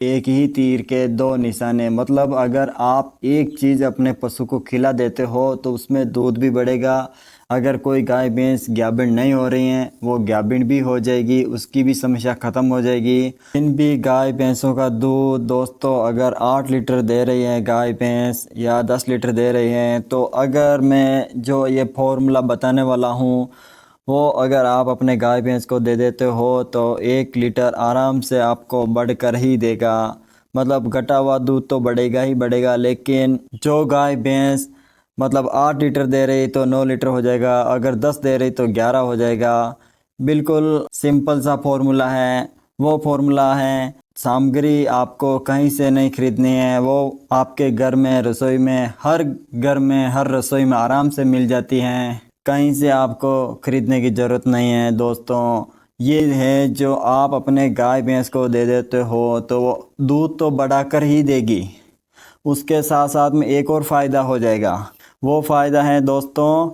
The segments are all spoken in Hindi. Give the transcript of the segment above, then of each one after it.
एक ही तीर के दो निशाने, मतलब अगर आप एक चीज़ अपने पशु को खिला देते हो तो उसमें दूध भी बढ़ेगा। अगर कोई गाय भैंस गाभिन नहीं हो रही हैं वो गाभिन भी हो जाएगी, उसकी भी समस्या ख़त्म हो जाएगी। इन भी गाय भैंसों का दूध दोस्तों अगर 8 लीटर दे रही है गाय भैंस या 10 लीटर दे रही हैं, तो अगर मैं जो ये फॉर्मूला बताने वाला हूँ वो अगर आप अपने गाय भैंस को दे देते हो तो 1 लीटर आराम से आपको बढ़कर ही देगा। मतलब घटा हुआ दूध तो बढ़ेगा ही बढ़ेगा, लेकिन जो गाय भैंस मतलब 8 लीटर दे रही तो 9 लीटर हो जाएगा, अगर 10 दे रही तो 11 हो जाएगा। बिल्कुल सिंपल सा फॉर्मूला है। वो फॉर्मूला है, सामग्री आपको कहीं से नहीं खरीदनी है, वो आपके घर में रसोई में हर घर में हर रसोई में आराम से मिल जाती हैं। कहीं से आपको खरीदने की ज़रूरत नहीं है दोस्तों। ये है जो आप अपने गाय भैंस को दे देते हो तो वो दूध तो बढ़ाकर ही देगी, उसके साथ साथ में एक और फ़ायदा हो जाएगा। वो फ़ायदा है दोस्तों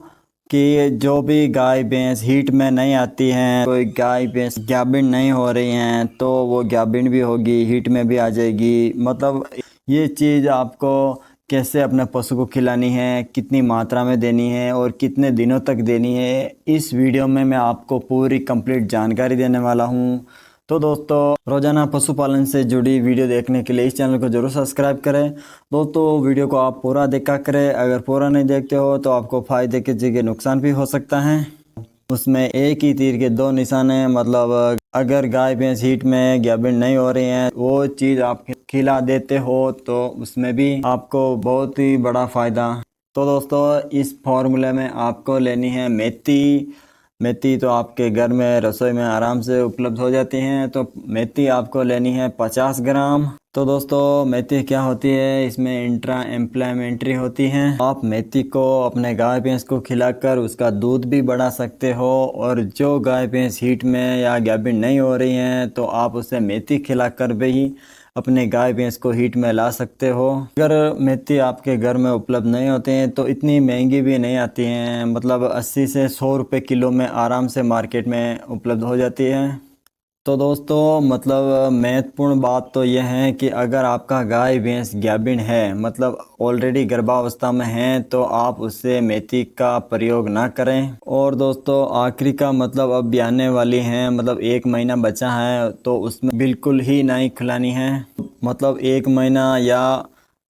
कि जो भी गाय भैंस हीट में नहीं आती हैं, कोई गाय भैंस गाभिन नहीं हो रही हैं तो वो गाभिन भी होगी, हीट में भी आ जाएगी। मतलब ये चीज़ आपको कैसे अपने पशु को खिलानी है, कितनी मात्रा में देनी है और कितने दिनों तक देनी है, इस वीडियो में मैं आपको पूरी कंप्लीट जानकारी देने वाला हूँ। तो दोस्तों रोजाना पशुपालन से जुड़ी वीडियो देखने के लिए इस चैनल को जरूर सब्सक्राइब करें। दोस्तों वीडियो को आप पूरा देखा करें, अगर पूरा नहीं देखते हो तो आपको फ़ायदे की जगह नुकसान भी हो सकता है। उसमें एक ही तीर के दो निशान हैं, मतलब अगर गाय भैंस हीट में गाभिन नहीं हो रही हैं वो चीज़ आप खिला देते हो तो उसमें भी आपको बहुत ही बड़ा फ़ायदा। तो दोस्तों इस फॉर्मूले में आपको लेनी है मेथी। मेथी तो आपके घर में रसोई में आराम से उपलब्ध हो जाती हैं, तो मेथी आपको लेनी है 50 ग्राम। तो दोस्तों मेथी क्या होती है, इसमें इंट्रा एम्प्लामेंट्री होती हैं। आप मेथी को अपने गाय भैंस को खिलाकर उसका दूध भी बढ़ा सकते हो, और जो गाय भैंस हीट में या गाभिन नहीं हो रही हैं तो आप उसे मेथी खिलाकर भी अपने गाय भैंस को हीट में ला सकते हो। अगर मेथी आपके घर में उपलब्ध नहीं होते हैं तो इतनी महंगी भी नहीं आती हैं, मतलब 80 से 100 रुपये किलो में आराम से मार्केट में उपलब्ध हो जाती है। तो दोस्तों मतलब महत्वपूर्ण बात तो यह है कि अगर आपका गाय भैंस गाभिन है, मतलब ऑलरेडी गर्भावस्था में है, तो आप उससे मेथी का प्रयोग ना करें। और दोस्तों आखिरी का मतलब अब भी आने वाली हैं, मतलब 1 महीना बचा है तो उसमें बिल्कुल ही नहीं खिलानी है। मतलब 1 महीना या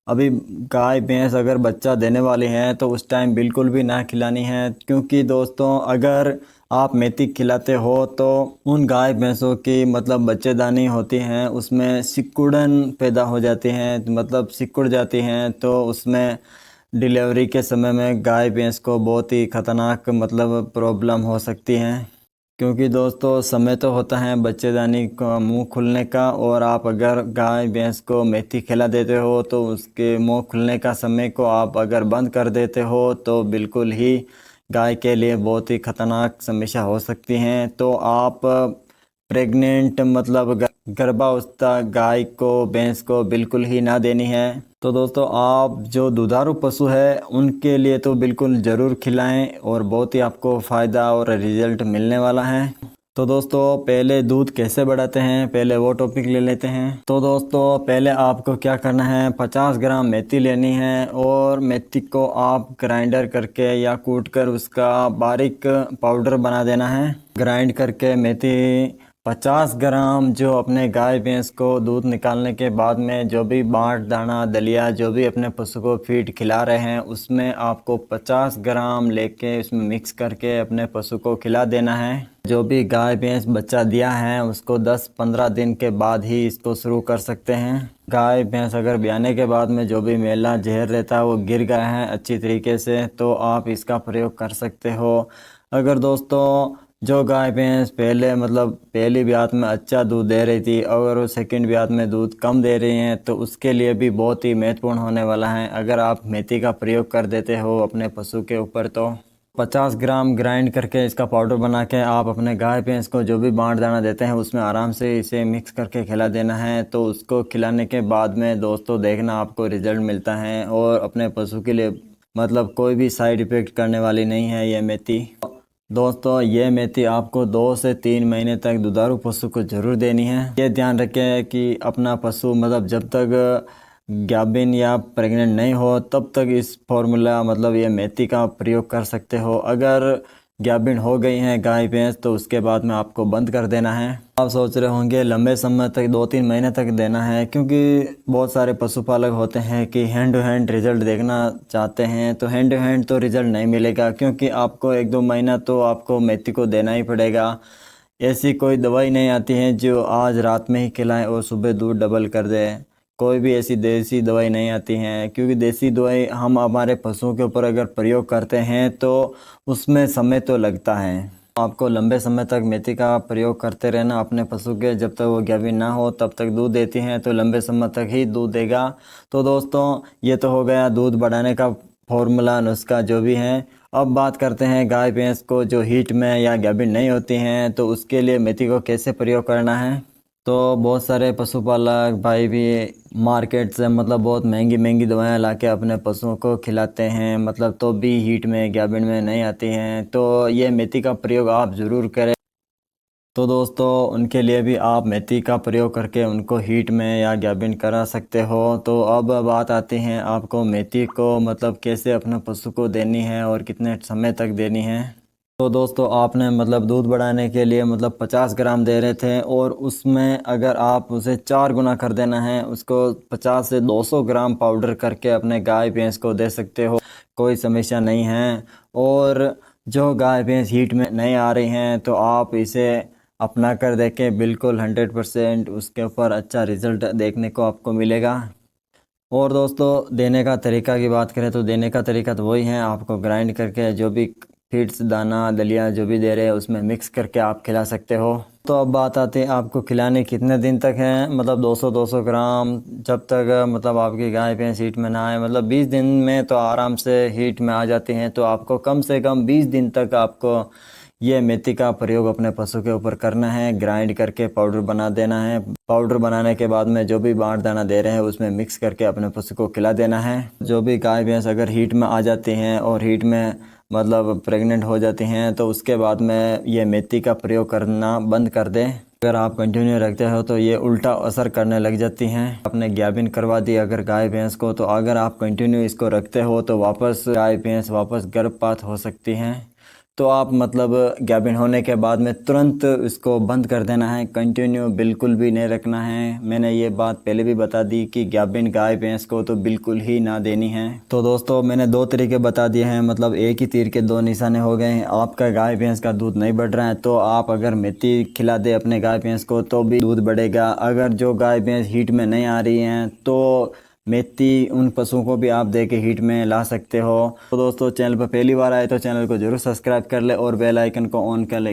अभी गाय भैंस अगर बच्चा देने वाली हैं तो उस टाइम बिल्कुल भी ना खिलानी है, क्योंकि दोस्तों अगर आप मेथी खिलाते हो तो उन गाय भैंसों की मतलब बच्चेदानी होती हैं उसमें सिकुड़न पैदा हो जाती हैं, मतलब सिकुड़ जाती हैं, तो उसमें डिलीवरी के समय में गाय भैंस को बहुत ही ख़तरनाक मतलब प्रॉब्लम हो सकती हैं। क्योंकि दोस्तों समय तो होता है बच्चेदानी का मुंह खुलने का, और आप अगर गाय भैंस को मेथी खिला देते हो तो उसके मुंह खुलने का समय को आप अगर बंद कर देते हो तो बिल्कुल ही गाय के लिए बहुत ही खतरनाक समस्या हो सकती हैं। तो आप प्रेग्नेंट मतलब गर्भावस्था गाय को भैंस को बिल्कुल ही ना देनी है। तो दोस्तों आप जो दुधारू पशु है उनके लिए तो बिल्कुल ज़रूर खिलाएं, और बहुत ही आपको फ़ायदा और रिजल्ट मिलने वाला है। तो दोस्तों पहले दूध कैसे बढ़ाते हैं, पहले वो टॉपिक ले लेते हैं। तो दोस्तों पहले आपको क्या करना है, 50 ग्राम मेथी लेनी है, और मेथी को आप ग्राइंडर करके या कूट कर उसका बारीक पाउडर बना देना है। ग्राइंड करके मेथी 50 ग्राम जो अपने गाय भैंस को दूध निकालने के बाद में जो भी बाट दाना दलिया जो भी अपने पशु को फीड खिला रहे हैं उसमें आपको 50 ग्राम लेके उसमें मिक्स करके अपने पशु को खिला देना है। जो भी गाय भैंस बच्चा दिया है उसको 10-15 दिन के बाद ही इसको शुरू कर सकते हैं। गाय भैंस अगर ब्याने के बाद में जो भी मेला जहर रहता है वो गिर गया है अच्छी तरीके से तो आप इसका प्रयोग कर सकते हो। अगर दोस्तों जो गाय भैंस पहले मतलब पहली ब्यात में अच्छा दूध दे रही थी और वो सेकंड ब्यात में दूध कम दे रही हैं तो उसके लिए भी बहुत ही महत्वपूर्ण होने वाला है अगर आप मेथी का प्रयोग कर देते हो अपने पशु के ऊपर। तो 50 ग्राम ग्राइंड करके इसका पाउडर बना के आप अपने गाय भैंस को जो भी बांट दाना देते हैं उसमें आराम से इसे मिक्स करके खिला देना है। तो उसको खिलाने के बाद में दोस्तों देखना आपको रिजल्ट मिलता है, और अपने पशु के लिए मतलब कोई भी साइड इफ़ेक्ट करने वाली नहीं है ये मेथी। दोस्तों ये मेथी आपको 2 से 3 महीने तक दुधारू पशु को ज़रूर देनी है। ये ध्यान रखें कि अपना पशु मतलब जब तक गाभिन या प्रेग्नेंट नहीं हो तब तक इस फॉर्मूला मतलब ये मेथी का प्रयोग कर सकते हो। अगर गाभिन हो गई हैं गाय भैंस तो उसके बाद में आपको बंद कर देना है। आप सोच रहे होंगे लंबे समय तक 2-3 महीने तक देना है, क्योंकि बहुत सारे पशुपालक होते हैं कि हैंड टू हैंड रिजल्ट देखना चाहते हैं। तो हैंड टू हैंड तो रिजल्ट नहीं मिलेगा, क्योंकि आपको 1-2 महीना तो आपको मेथी को देना ही पड़ेगा। ऐसी कोई दवाई नहीं आती है जो आज रात में ही खिलाएं और सुबह दूध डबल कर दे। कोई भी ऐसी देसी दवाई नहीं आती हैं, क्योंकि देसी दवाई हम हमारे पशुओं के ऊपर अगर प्रयोग करते हैं तो उसमें समय तो लगता है। आपको लंबे समय तक मेथी का प्रयोग करते रहना अपने पशु के, जब तक वो गाभिन ना हो तब तक दूध देती हैं तो लंबे समय तक ही दूध देगा। तो दोस्तों ये तो हो गया दूध बढ़ाने का फॉर्मूला, नुस्खा जो भी है। अब बात करते हैं गाय भैंस को जो हीट में या गाभिन नहीं होती हैं, तो उसके लिए मेथी को कैसे प्रयोग करना है। तो बहुत सारे पशुपालक भाई भी मार्केट से मतलब बहुत महंगी महंगी दवाएं लाके अपने पशुओं को खिलाते हैं, मतलब तो भी हीट में गाभिन में नहीं आती हैं। तो ये मेथी का प्रयोग आप ज़रूर करें। तो दोस्तों उनके लिए भी आप मेथी का प्रयोग करके उनको हीट में या गाभिन करा सकते हो। तो अब बात आती है आपको मेथी को मतलब कैसे अपने पशु को देनी है और कितने समय तक देनी है। तो दोस्तों आपने मतलब दूध बढ़ाने के लिए मतलब 50 ग्राम दे रहे थे, और उसमें अगर आप उसे 4 गुना कर देना है, उसको 50 से 200 ग्राम पाउडर करके अपने गाय भैंस को दे सकते हो, कोई समस्या नहीं है। और जो गाय भैंस हीट में नहीं आ रही हैं तो आप इसे अपना कर देखें, बिल्कुल 100% उसके ऊपर अच्छा रिज़ल्ट देखने को आपको मिलेगा। और दोस्तों देने का तरीका की बात करें तो देने का तरीका तो वही है, आपको ग्राइंड करके जो भी फीड्स दाना दलिया जो भी दे रहे हैं उसमें मिक्स करके आप खिला सकते हो। तो अब बात आती है आपको खिलाने कितने दिन तक है, मतलब 200 ग्राम जब तक मतलब आपकी गाय भैंस हीट में ना आए, मतलब 20 दिन में तो आराम से हीट में आ जाती हैं। तो आपको कम से कम 20 दिन तक आपको ये मेथी का प्रयोग अपने पशु के ऊपर करना है। ग्राइंड करके पाउडर बना देना है। पाउडर बनाने के बाद में जो भी बाँट दाना दे रहे हैं उसमें मिक्स करके अपने पशु को खिला देना है। जो भी गाय भैंस अगर हीट में आ जाती हैं और हीट में मतलब प्रेग्नेंट हो जाती हैं तो उसके बाद में ये मेथी का प्रयोग करना बंद कर दें। अगर आप कंटिन्यू रखते हो तो ये उल्टा असर करने लग जाती हैं। आपने गाभिन करवा दी अगर गाय भैंस को, तो अगर आप कंटिन्यू इसको रखते हो तो वापस गाय भैंस वापस गर्भपात हो सकती हैं। तो आप मतलब गाभिन होने के बाद में तुरंत इसको बंद कर देना है, कंटिन्यू बिल्कुल भी नहीं रखना है। मैंने ये बात पहले भी बता दी कि गाभिन गाय भैंस को तो बिल्कुल ही ना देनी है। तो दोस्तों मैंने 2 तरीके बता दिए हैं, मतलब एक ही तीर के 2 निशाने हो गए हैं। आपका गाय भैंस का दूध नहीं बढ़ रहा है तो आप अगर मेथी खिला दे अपने गाय भैंस को तो भी दूध बढ़ेगा। अगर जो गाय भैंस हीट में नहीं आ रही हैं तो मेथी उन पशुओं को भी आप दे के हीट में ला सकते हो। तो दोस्तों चैनल पर पहली बार आए तो चैनल को जरूर सब्सक्राइब कर ले और बेल आइकन को ऑन कर ले।